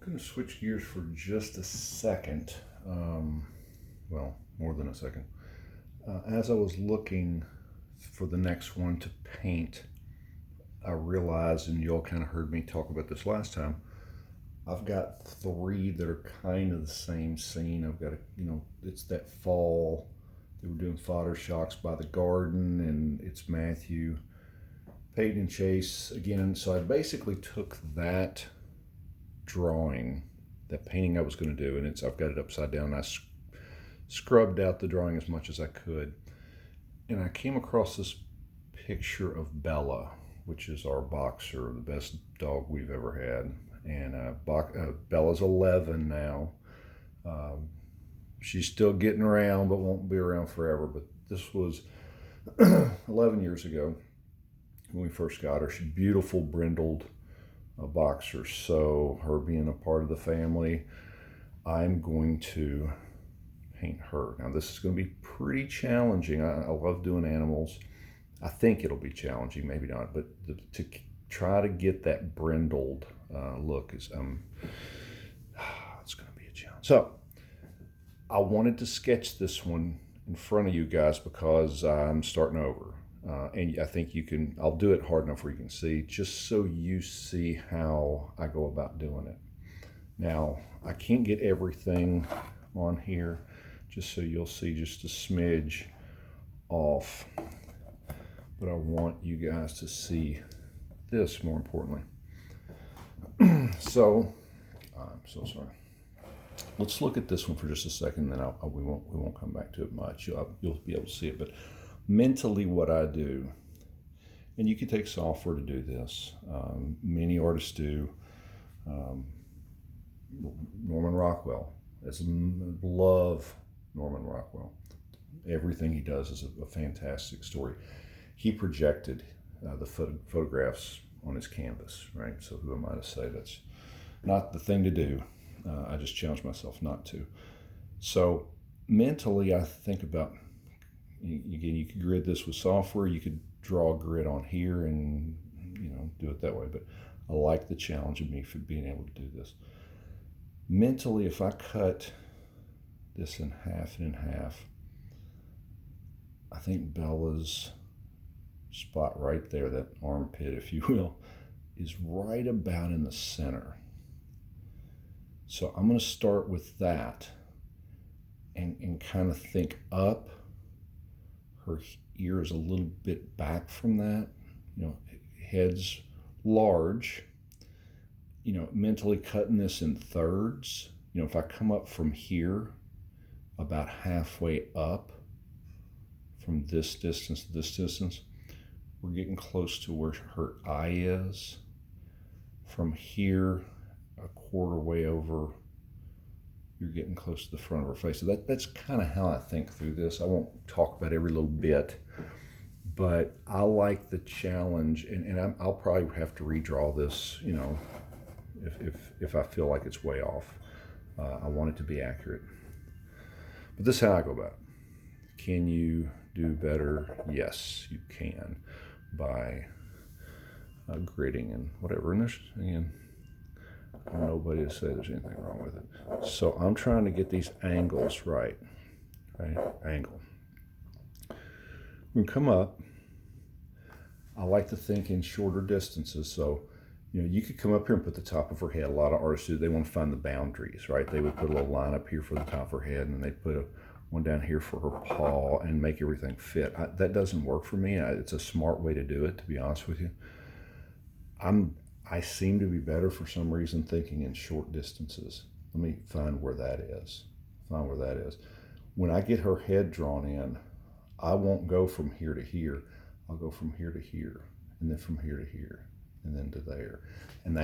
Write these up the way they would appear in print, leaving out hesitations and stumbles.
going to switch gears for just a second. Well, more than a second. As I was looking for the next one to paint, I realized, and you all kind of heard me talk about this last time, I've got three that are kind of the same scene. I've got, it's that fall. They were doing fodder shocks by the garden, and it's Matthew, Peyton, and Chase again. So I basically took that drawing, that painting I was going to do, and I've got it upside down. I scrubbed out the drawing as much as I could, and I came across this picture of Bella, which is our boxer, the best dog we've ever had. And Bella's 11 now. She's still getting around, but won't be around forever. But this was 11 years ago when we first got her. She's a beautiful brindled boxer. So her being a part of the family, I'm going to paint her. Now this is going to be pretty challenging. I love doing animals. I think it'll be challenging, maybe not, but to try to get that brindled look is it's going to be a challenge. So I wanted to sketch this one in front of you guys because I'm starting over, and I think I'll do it hard enough where you can see, just so you see how I go about doing it. Now I can't get everything on here, just so you'll see just a smidge off, but I want you guys to see this more importantly. So I'm so sorry. Let's look at this one for just a second, then we won't come back to it much. You'll be able to see it, but mentally what I do, and you can take software to do this. Many artists do. Norman Rockwell. Love Norman Rockwell. Everything he does is a fantastic story. He projected the photographs on his canvas, right? So who am I to say that's not the thing to do? I just challenge myself not to. So mentally, I think about, again, you could grid this with software. You could draw a grid on here and, do it that way. But I like the challenge of me for being able to do this. Mentally, if I cut this in half and in half, I think Bella's spot right there, that armpit, if you will, is right about in the center. So I'm going to start with that and kind of think up. Her ear is a little bit back from that. Head's large. Mentally cutting this in thirds. If I come up from here about halfway up from this distance to this distance, we're getting close to where her eye is. From here, a quarter way over, you're getting close to the front of her face. So that's kind of how I think through this. I won't talk about every little bit, but I like the challenge, and I'll probably have to redraw this, if I feel like it's way off. I want it to be accurate. But this is how I go about it. Can you do better? Yes, you can, by gridding and whatever. And there's, again, nobody to say there's anything wrong with it. So I'm trying to get these angles right. Angle. When we come up, I like to think in shorter distances. So, you could come up here and put the top of her head. A lot of artists do. They want to find the boundaries, right? They would put a little line up here for the top of her head, and then they'd put one down here for her paw and make everything fit. That doesn't work for me. It's a smart way to do it, to be honest with you. I seem to be better for some reason thinking in short distances. Let me find where that is. When I get her head drawn in, I won't go from here to here. I'll go from here to here, and then from here to here, and then to there. And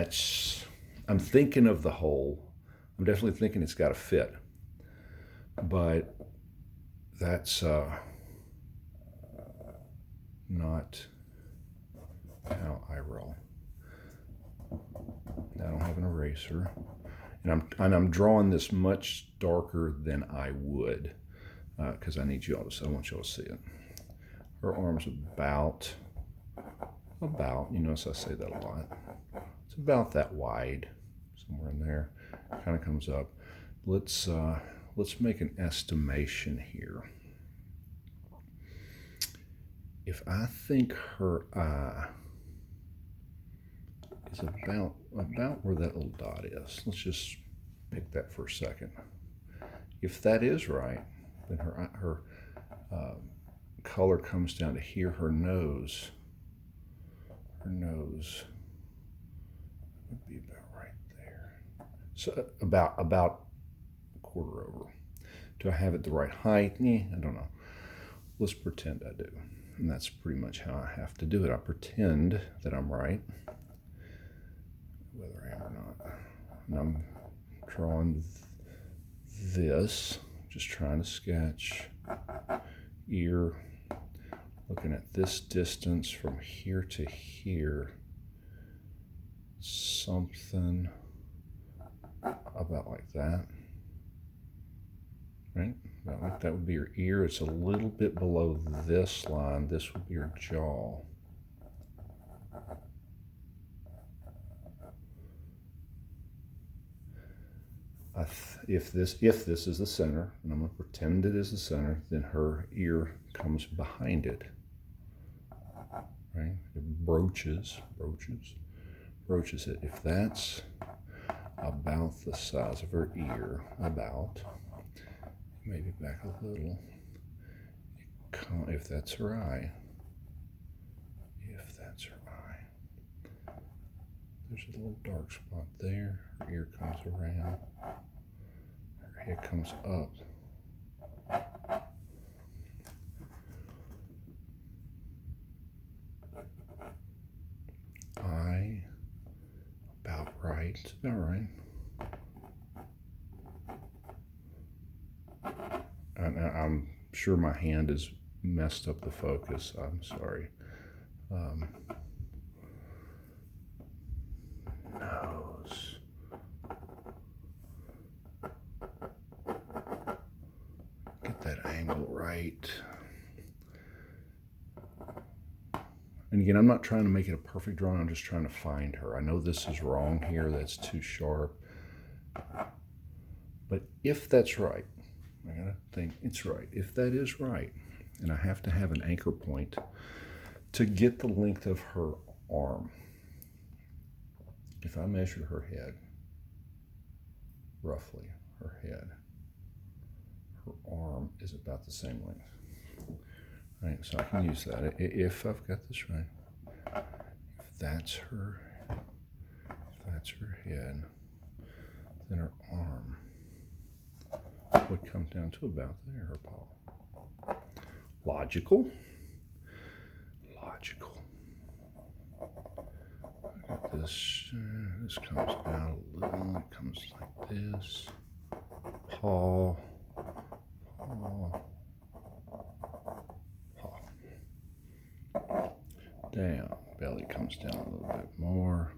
I'm thinking of the whole. I'm definitely thinking it's got to fit. But that's not how I roll. I don't have an eraser, and I'm drawing this much darker than I would because I want you all to see it. Her arm's about, so I say that a lot. It's about that wide, somewhere in there. kind of comes up. Let's make an estimation here. If I think her eye is about where that little dot is, let's just pick that for a second. If that is right, then her color comes down to here. Her nose would be about right there. So about a quarter over. Do I have it the right height? I don't know. Let's pretend I do. And that's pretty much how I have to do it. I pretend that I'm right, whether I am or not. And I'm drawing this, just trying to sketch. Ear, looking at this distance from here to here, something about like that, right? About like that would be your ear. It's a little bit below this line. This would be your jaw. If this is the center, and I'm going to pretend it is the center, then her ear comes behind it, right? It broaches it. If that's about the size of her ear, maybe back a little, if that's her eye, there's a little dark spot there. Her ear comes around. Her head comes up. Eye, about right. It's about right. I'm sure my hand has messed up the focus. I'm sorry. Nose. Get that angle right. And again, I'm not trying to make it a perfect drawing. I'm just trying to find her. I know this is wrong here. That's too sharp. But if that's right, I gotta think it's right. If that is right, and I have to have an anchor point to get the length of her arm. If I measure her head, roughly, her arm is about the same length. Right, so I can use that if I've got this right. If that's her head, then her arm would come down to about there, her paw. Logical. I got this comes out a little, it comes like this. Paw. Down, belly comes down a little bit more.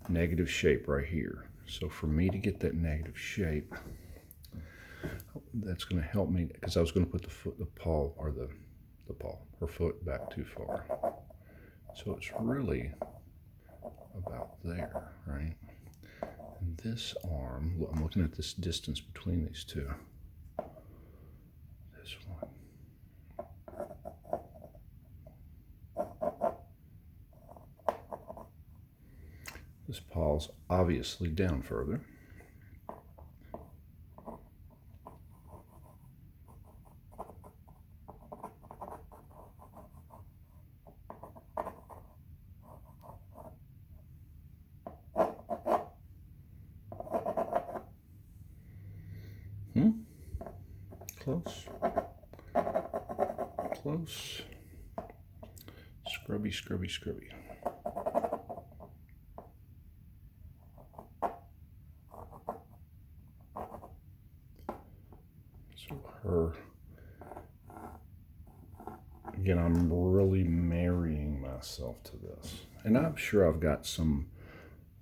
Negative shape right here. So for me to get that negative shape, that's going to help me, because I was going to put her foot back too far. So it's really about there, right? And this arm, I'm looking at this distance between these two. This one. This paw's obviously down further. Close. Scrubby. So her, again, I'm really marrying myself to this. And I'm sure I've got some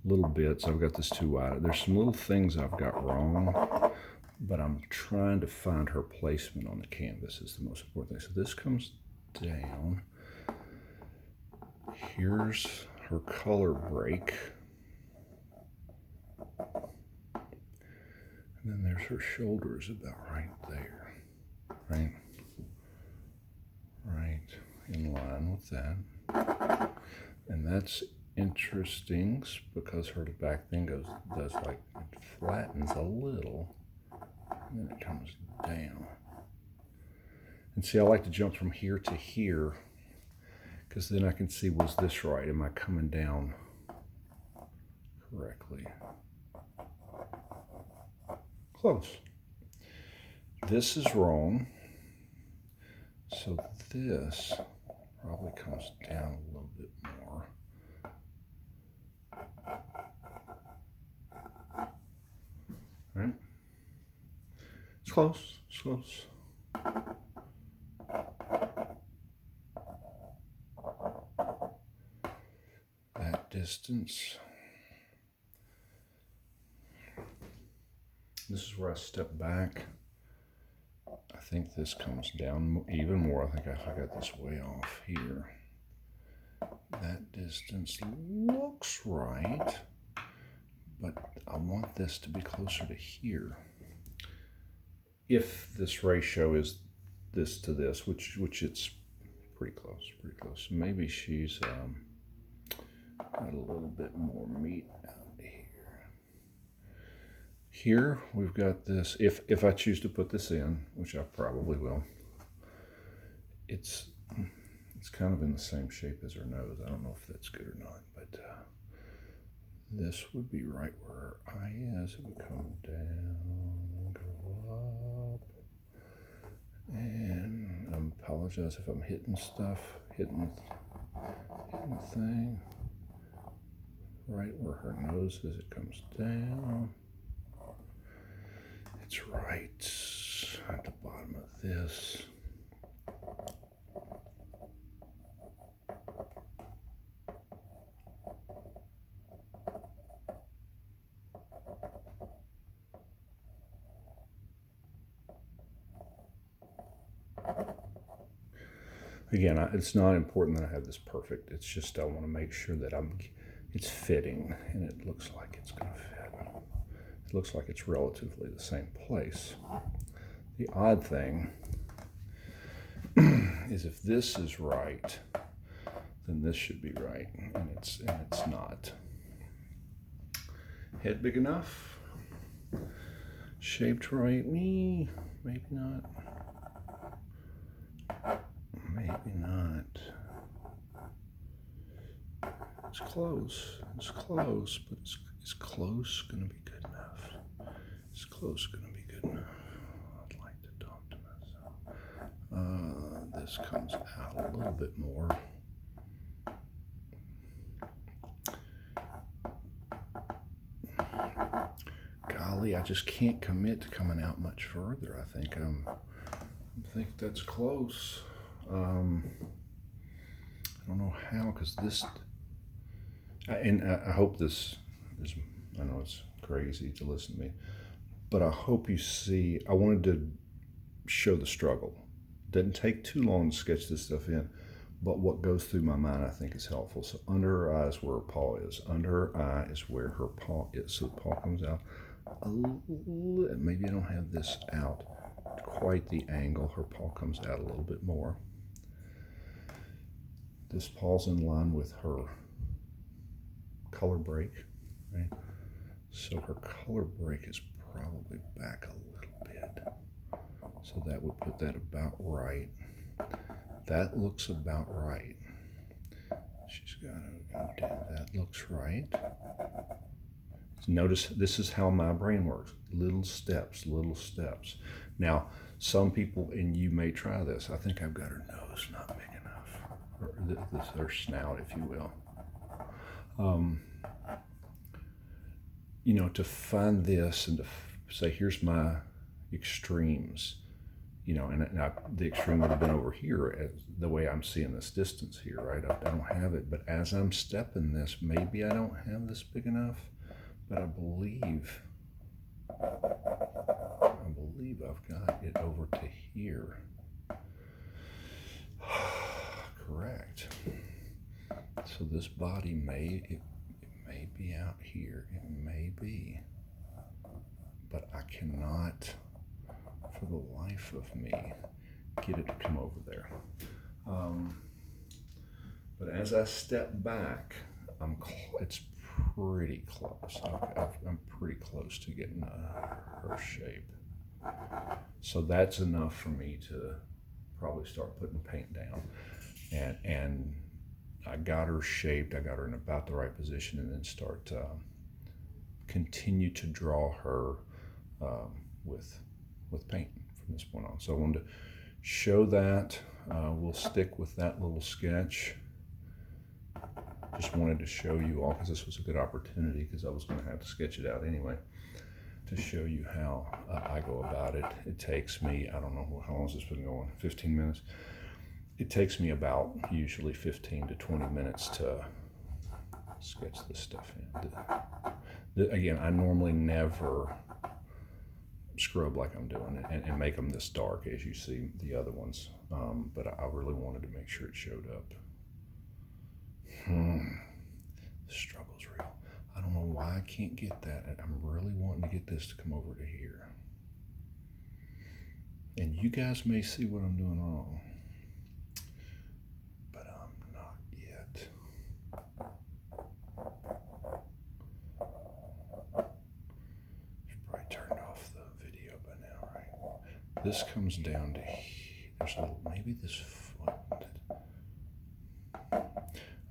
little bits. I've got this too wide. There's some little things I've got wrong, but I'm trying to find her placement on the canvas is the most important thing. So this comes down. Here's her color break. then there's her shoulders about right there, right? Right in line with that. And that's interesting because her back thing does like, it flattens a little, and then it comes down. And see, I like to jump from here to here, because then I can see, was this right? Am I coming down correctly? Close. This is wrong. So this probably comes down a little bit more. Right? It's close. It's close. That distance. This is where I step back. I think this comes down even more. I think I got this way off here. That distance looks right, but I want this to be closer to here. If this ratio is this to this, which it's pretty close, Maybe she's got a little bit more meat out here. Here we've got this, if I choose to put this in, which I probably will, it's kind of in the same shape as her nose. I don't know if that's good or not, but this would be right where her eye is. It would come down, go up, and I apologize if I'm hitting stuff, hitting the thing. Right where her nose is, it comes down. It's right at the bottom of this. Again, it's not important that I have this perfect. It's just I want to make sure that it's fitting, and it looks like it's going to fit. It looks like it's relatively the same place. The odd thing is if this is right, then this should be right, and it's not. Head big enough? Shaped right? Maybe not. Maybe not. It's close. It's close, but is close going to be good enough? Is close going to be good enough? I'd like to talk to myself. This comes out a little bit more. Golly, I just can't commit to coming out much further. I think that's close. I don't know how, because this, and I hope this is, I know it's crazy to listen to me, but I hope you see, I wanted to show the struggle. Doesn't take too long to sketch this stuff in, but what goes through my mind I think is helpful. So under her eye is where her paw is. Under her eye is where her paw is. So the paw comes out a little, maybe I don't have this out quite the angle. Her paw comes out a little bit more. This paw's in line with her color break, right? So her color break is probably back a little bit. So that would put that about right. That looks about right. She's got to go down. That looks right. Notice this is how my brain works. Little steps, little steps. Now, some people, and you may try this, I think I've got her nose not big enough. Or her snout, if you will. To find this and to say, here's my extremes, and the extreme would have been over here, the way I'm seeing this distance here, right? I don't have it, but as I'm stepping this, maybe I don't have this big enough, but I believe I've got it over to here. Correct. So this body may be out here. It may be, but I cannot, for the life of me, get it to come over there. But as I step back, it's pretty close. I'm pretty close to getting her shape. So that's enough for me to probably start putting paint down. And I got her shaped, I got her in about the right position, and then start continue to draw her with paint from this point on. So I wanted to show that. We'll stick with that little sketch. Just wanted to show you all, because this was a good opportunity, because I was going to have to sketch it out anyway, to show you how I go about it. It takes me, I don't know, how long has this been going? 15 minutes? It takes me about usually 15 to 20 minutes to sketch this stuff in. Again, I normally never scrub like I'm doing it and make them this dark as you see the other ones, but I really wanted to make sure it showed up. The struggle's real. I don't know why I can't get that. I'm really wanting to get this to come over to here. And you guys may see what I'm doing wrong, but I'm not yet. You've probably turned off the video by now, right? This comes down to here. There's a little, maybe this foot.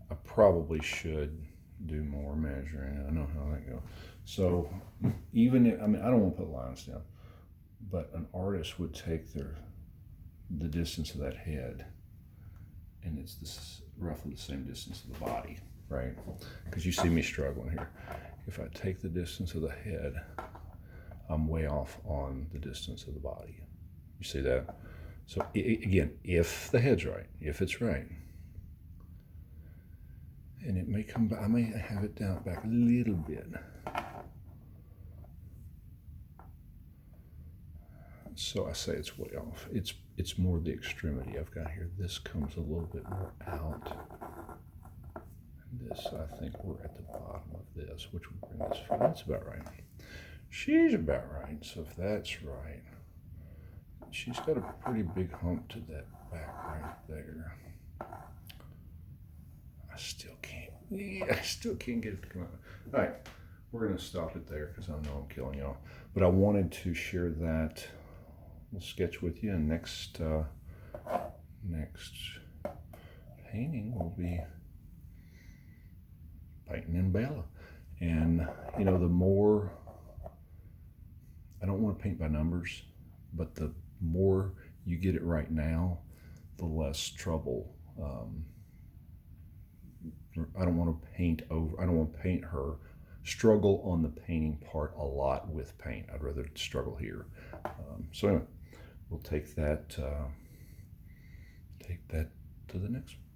I probably should do more measuring. I know how that goes. So even if, I mean, I don't want to put lines down, but an artist would take the distance of that head, and it's this roughly the same distance of the body, right? Because you see me struggling here. If I take the distance of the head, I'm way off on the distance of the body. You see that? So again, if the head's right, if it's right, and it may come back, I may have it down back a little bit. So I say it's way off. It's more the extremity I've got here. This comes a little bit more out. And this, I think we're at the bottom of this, which would bring this forward. That's about right. She's about right. So if that's right, she's got a pretty big hump to that back right there. I still can't get it to come out. All right, we're going to stop it there because I know I'm killing y'all. But I wanted to share that little sketch with you. And next painting will be painting in Bella. And you know, the more, I don't want to paint by numbers, but the more you get it right now, the less trouble. I don't want to paint over, I don't want to paint her, struggle on the painting part a lot with paint. I'd rather struggle here. So anyway, we'll take that to the next one.